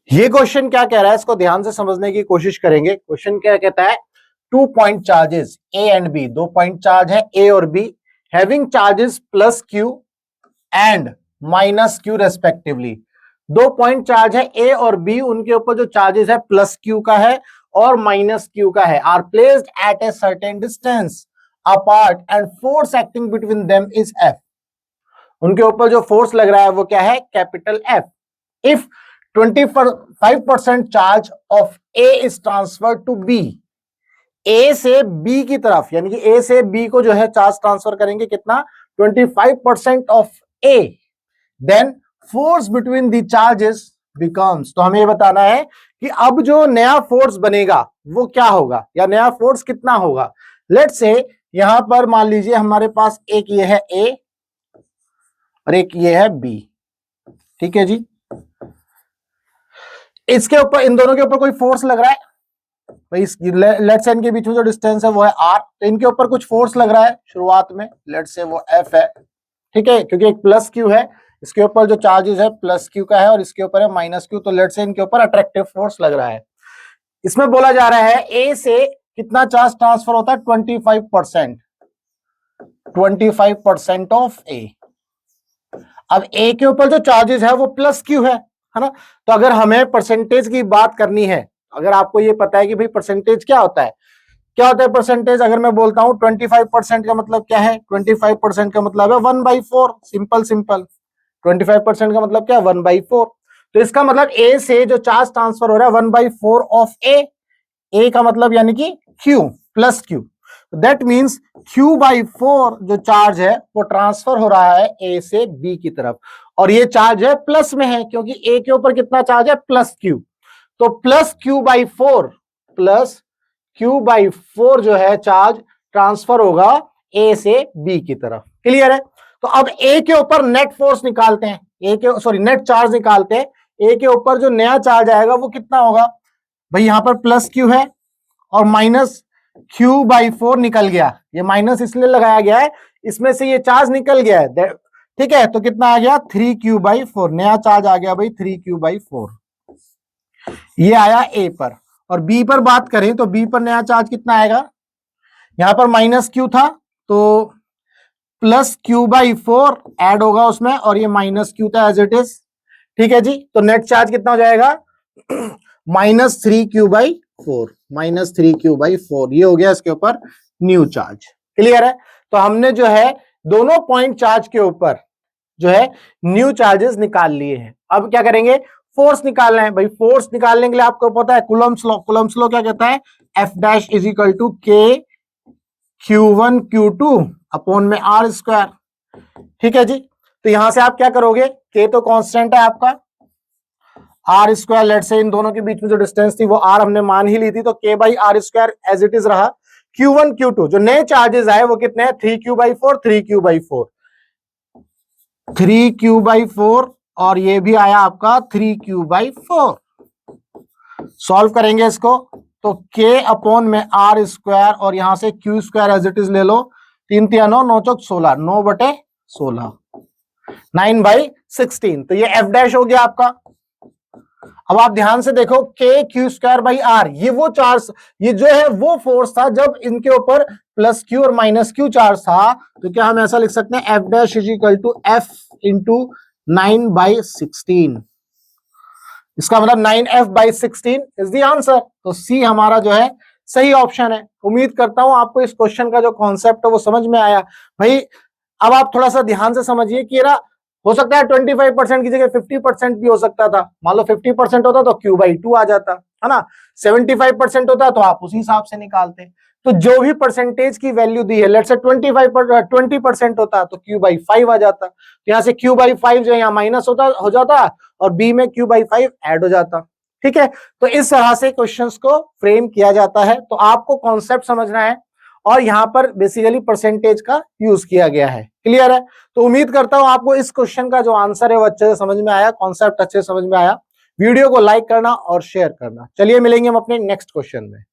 ये क्वेश्चन क्या कह रहा है, इसको ध्यान से समझने की कोशिश करेंगे। क्वेश्चन क्या कहता है, 2 point charges A and B, 2 point charge है ए और B, having charges plus Q and minus Q respectively. 2 point charge है ए और बी, उनके ऊपर जो चार्जेस है प्लस क्यू का है और माइनस क्यू का है, are placed at a certain distance apart and force acting between them is F. उनके ऊपर जो फोर्स लग रहा है वो क्या है, capital F. If 25% charge of A is transfer to B, A से बी की तरफ, यानी कि ए से बी को जो है चार्ज ट्रांसफर करेंगे कितना, 25% of A, then force between the charges becomes. तो हमें ये बताना है कि अब जो नया फोर्स बनेगा वो क्या होगा, या नया फोर्स कितना होगा। लेट्स से यहां पर मान लीजिए हमारे पास एक ये है ए और एक ये है बी, ठीक है जी। इसके ऊपर, इन दोनों के ऊपर कोई फोर्स लग रहा है भाई, लेट्स से इनके बीच में जो डिस्टेंस है वो है आर, तो इनके ऊपर कुछ फोर्स लग रहा है शुरुआत में, लेट्स से वो एफ है, ठीक है, क्योंकि एक प्लस क्यू है, इसके ऊपर जो चार्जेस है प्लस क्यू का है और इसके ऊपर है माइनस क्यू, तो लेट्स से इनके ऊपर अट्रैक्टिव फोर्स लग रहा है। इसमें बोला जा रहा है ए से कितना चार्ज ट्रांसफर होता है, 25% ऑफ ए। अब ए के ऊपर जो चार्जेस है वो प्लस क्यू है ना, तो अगर हमें परसेंटेज की बात करनी है, अगर आपको ये पता है कि भाई परसेंटेज क्या होता है, क्या होता है परसेंटेज, अगर मैं बोलता हूं 25% का मतलब क्या है, 25% का मतलब है 1/4, सिंपल सिंपल। 25% का मतलब क्या है, 1/4। तो इसका मतलब ए से जो चार्ज ट्रांसफर हो रहा है 1/4 ऑफ ए का मतलब यानी कि Q plus Q, that means Q/4 जो चार्ज है वो ट्रांसफर हो रहा है ए से बी की तरफ, और ये चार्ज है प्लस में है क्योंकि ए के ऊपर कितना चार्ज है, प्लस क्यू, तो प्लस Q/4 जो है चार्ज ट्रांसफर होगा ए से बी की तरफ। क्लियर है। तो अब ए के ऊपर नेट फोर्स निकालते हैं, नेट चार्ज निकालते हैं। ए के ऊपर जो नया चार्ज आएगा वो कितना होगा भाई, यहां पर प्लस क्यू है और माइनस Q/4 निकल गया, ये माइनस इसलिए लगाया गया है, इसमें से ये चार्ज निकल गया है, ठीक है, तो कितना आ गया 3Q/4, नया चार्ज आ गया भाई 3Q/4, ये आया ए पर। और बी पर बात करें तो बी पर नया चार्ज कितना आएगा, यहां पर माइनस क्यू था तो प्लस Q/4 ऐड होगा उसमें, और ये माइनस क्यू था एज इट इज, ठीक है जी। तो नेट चार्ज कितना हो जाएगा, -3Q/4, ये हो गया इसके ऊपर न्यू चार्ज। क्लियर है। तो हमने जो है दोनों पॉइंट चार्ज के ऊपर जो है न्यू चार्जेस निकाल लिए हैं। अब क्या करेंगे, फोर्स निकालना है भाई। फोर्स निकालने के लिए आपको पता है कूलम्ब्स लॉ, कूलम्ब्स लॉ क्या कहता है, F' = K Q1 Q2 upon में R², ठीक है जी। तो यहां से आप क्या करोगे, K तो कांस्टेंट है आपका, R², लेट से इन दोनों के बीच में जो डिस्टेंस थी वो R हमने मान ही ली थी, तो K/R² एज इट इज रहा। Q1 Q2 जो नए चार्जेस आए वो कितने हैं, 3Q/4 और ये भी आया आपका 3Q/4। सॉल्व करेंगे इसको तो K अपॉन में R² और यहां से Q² एज इट इज ले लो, 3 3 9 9 चौक 16, 9/16, 9/16, तो ये F' हो गया आपका। अब आप ध्यान से देखो KQ²/R, ये वो चार्ज, ये जो है वो फोर्स था जब इनके ऊपर प्लस क्यू और माइनस क्यू चार्ज था, तो क्या हम ऐसा लिख सकते हैं F' = F × 9/16, इसका मतलब 9F/16 इज द आंसर। तो सी हमारा जो है सही ऑप्शन है। उम्मीद करता हूं आपको इस क्वेश्चन का जो कॉन्सेप्ट है वो समझ में आया भाई। अब आप थोड़ा सा ध्यान से समझिए कि ना, हो सकता है 25% की जगह 50% भी हो सकता था। मान लो 50% होता तो Q/2 आ जाता है ना, 75% होता तो आप उसी हिसाब से निकालते। तो जो भी परसेंटेज की वैल्यू दी है, लेट्स से 20% होता तो Q/5 आ जाता, तो यहां से Q/5 जो यहाँ माइनस होता हो जाता और बी में Q/5 ऐड हो जाता। ठीक है, तो इस तरह से क्वेश्चंस को फ्रेम किया जाता है। तो आपको कॉन्सेप्ट समझना है और यहां पर बेसिकली परसेंटेज का यूज किया गया है। क्लियर है। तो उम्मीद करता हूं आपको इस क्वेश्चन का जो आंसर है वो अच्छे से समझ में आया, कॉन्सेप्ट अच्छे से समझ में आया। वीडियो को लाइक करना और शेयर करना। चलिए मिलेंगे हम अपने नेक्स्ट क्वेश्चन में।